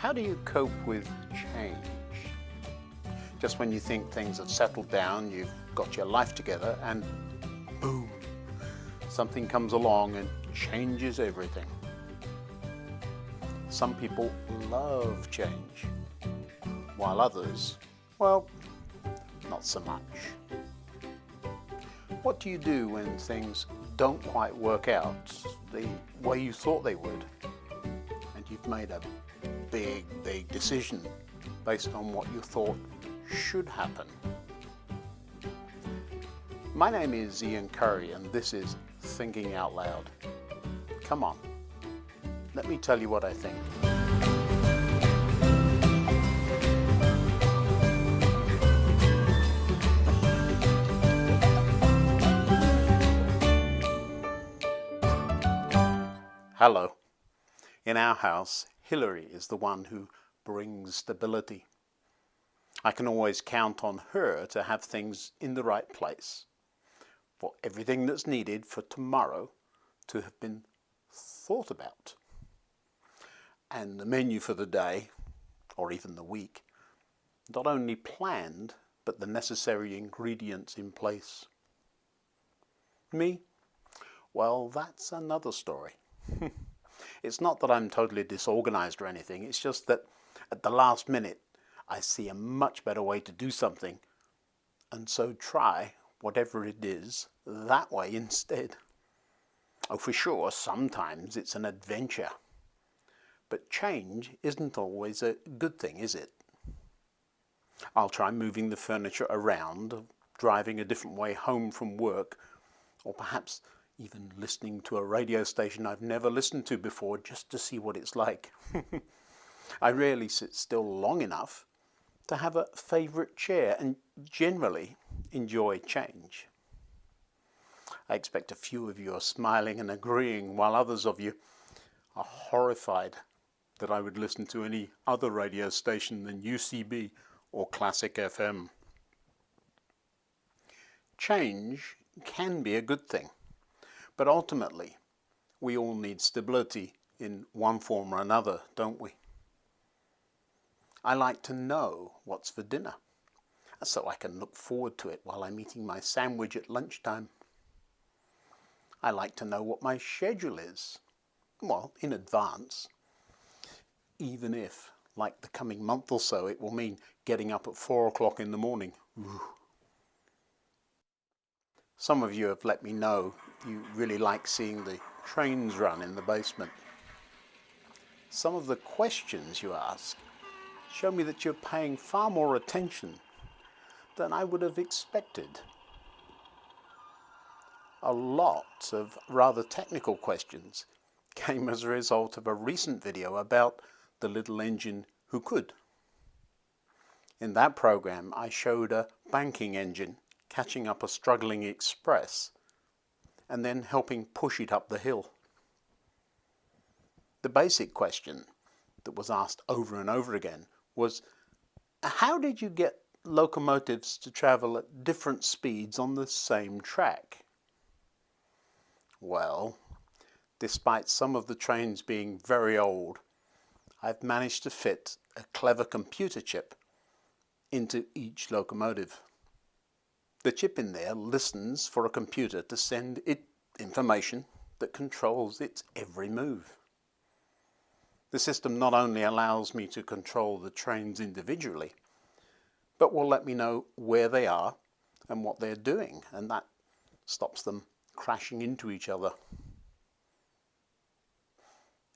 How do you cope with change? Just when you think things have settled down, you've got your life together, and boom, something comes along and changes everything. Some people love change, while others, well, not so much. What do you do when things don't quite work out the way you thought they would, and you've made a big decision based on what you thought should happen? My name is Ian Currey, and this is Thinking Out Loud. Come on, let me tell you what I think. Hello. In our house, Hillary is the one who brings stability. I can always count on her to have things in the right place, for everything that's needed for tomorrow to have been thought about, and the menu for the day, or even the week, not only planned, but the necessary ingredients in place. Me? Well, that's another story. It's not that I'm totally disorganized or anything, it's just that at the last minute I see a much better way to do something, and so try whatever it is that way instead. Oh, for sure, sometimes it's an adventure, but change isn't always a good thing, is it? I'll try moving the furniture around, driving a different way home from work, or perhaps even listening to a radio station I've never listened to before just to see what it's like. I rarely sit still long enough to have a favourite chair and generally enjoy change. I expect a few of you are smiling and agreeing, while others of you are horrified that I would listen to any other radio station than UCB or Classic FM. Change can be a good thing, but ultimately we all need stability in one form or another, don't we? I like to know what's for dinner, so I can look forward to it while I'm eating my sandwich at lunchtime. I like to know what my schedule is, well, in advance, even if, like the coming month or so, it will mean getting up at 4 o'clock in the morning. Ooh. Some of you have let me know you really like seeing the trains run in the basement. Some of the questions you ask show me that you're paying far more attention than I would have expected. A lot of rather technical questions came as a result of a recent video about the little engine who could. In that program, I showed a banking engine catching up a struggling express and then helping push it up the hill. The basic question that was asked over and over again was, how did you get locomotives to travel at different speeds on the same track? Well, despite some of the trains being very old, I've managed to fit a clever computer chip into each locomotive. The chip in there listens for a computer to send it information that controls its every move. The system not only allows me to control the trains individually, but will let me know where they are and what they're doing, and that stops them crashing into each other.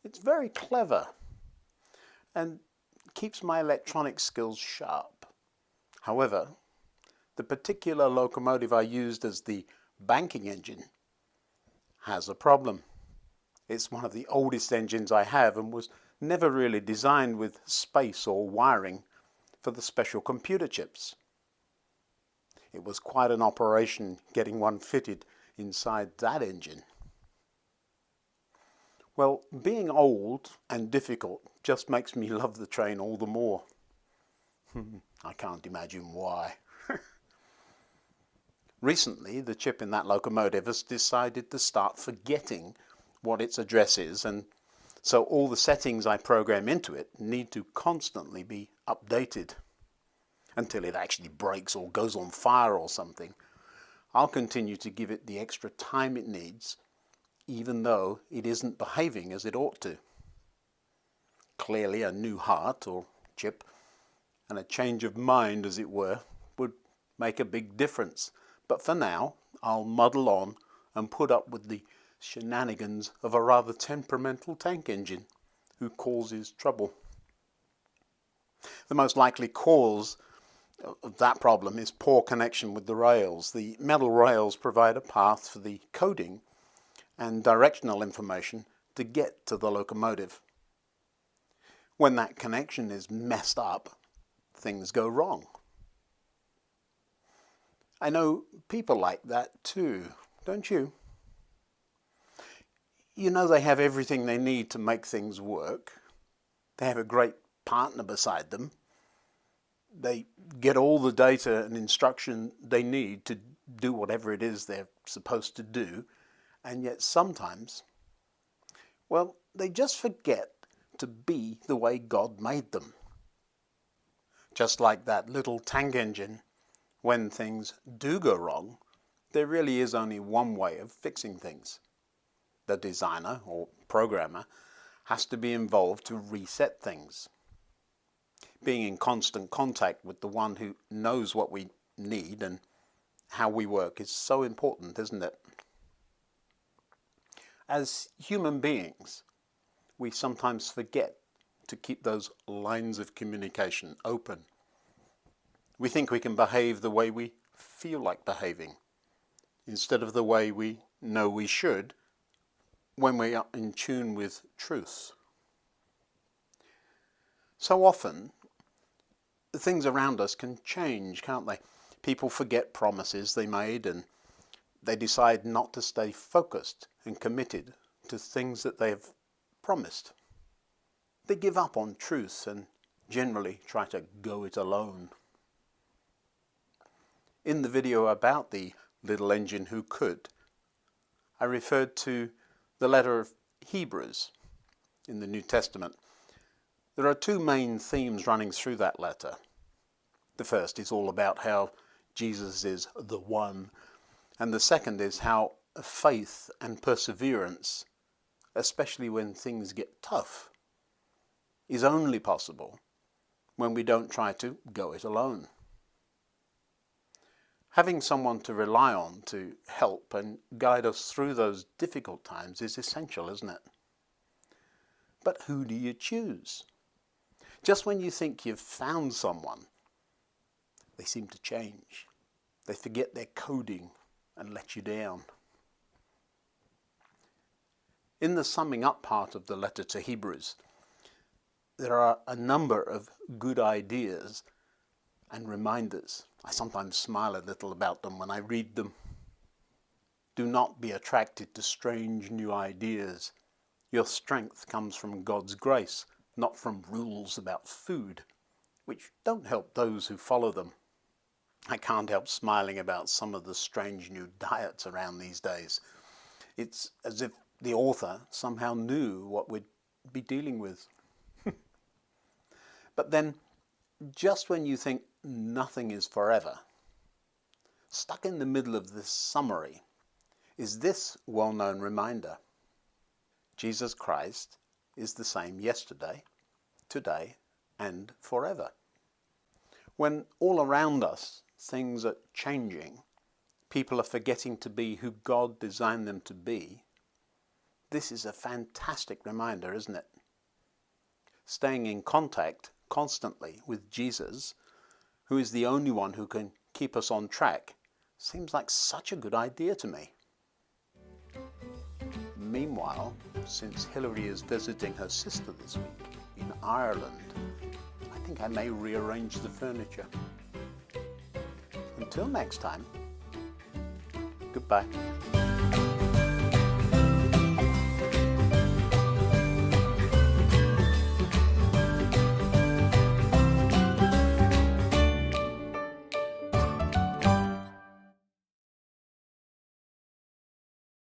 It's very clever and keeps my electronic skills sharp. However, the particular locomotive I used as the banking engine has a problem. It's one of the oldest engines I have and was never really designed with space or wiring for the special computer chips. It was quite an operation getting one fitted inside that engine. Well, being old and difficult just makes me love the train all the more. I can't imagine why. Recently, the chip in that locomotive has decided to start forgetting what its address is and So all the settings I program into it need to constantly be updated until it actually breaks or goes on fire or something. I'll continue to give it the extra time it needs, even though it isn't behaving as it ought to. Clearly, a new heart or chip and a change of mind, as it were, would make a big difference. But for now, I'll muddle on and put up with the shenanigans of a rather temperamental tank engine who causes trouble. The most likely cause of that problem is poor connection with the rails. The metal rails provide a path for the coding and directional information to get to the locomotive. When that connection is messed up, things go wrong. I know people like that too, don't you? You know they have everything they need to make things work. They have a great partner beside them. They get all the data and instruction they need to do whatever it is they're supposed to do. And yet sometimes, well, they just forget to be the way God made them. Just like that little tank engine, when things do go wrong, there really is only one way of fixing things. The designer or programmer has to be involved to reset things. Being in constant contact with the one who knows what we need and how we work is so important, isn't it? As human beings, we sometimes forget to keep those lines of communication open. We think we can behave the way we feel like behaving, instead of the way we know we should when we are in tune with truth. So often, things around us can change, can't they? People forget promises they made and they decide not to stay focused and committed to things that they have promised. They give up on truth and generally try to go it alone. In the video about the little engine who could, I referred to the letter of Hebrews in the New Testament. There are two main themes running through that letter. The first is all about how Jesus is the one, and the second is how faith and perseverance, especially when things get tough, is only possible when we don't try to go it alone. Having someone to rely on to help and guide us through those difficult times is essential, isn't it? But who do you choose? Just when you think you've found someone, they seem to change. They forget their coding and let you down. In the summing up part of the letter to Hebrews, there are a number of good ideas and reminders. I sometimes smile a little about them when I read them. Do not be attracted to strange new ideas. Your strength comes from God's grace, not from rules about food, which don't help those who follow them. I can't help smiling about some of the strange new diets around these days. It's as if the author somehow knew what we'd be dealing with. But then, just when you think nothing is forever, stuck in the middle of this summary is this well-known reminder. Jesus Christ is the same yesterday, today, and forever. When all around us things are changing, people are forgetting to be who God designed them to be, this is a fantastic reminder, isn't it? Staying in contact constantly with Jesus, who is the only one who can keep us on track, seems like such a good idea to me. Meanwhile, since Hilary is visiting her sister this week in Ireland, I think I may rearrange the furniture. Until next time, goodbye.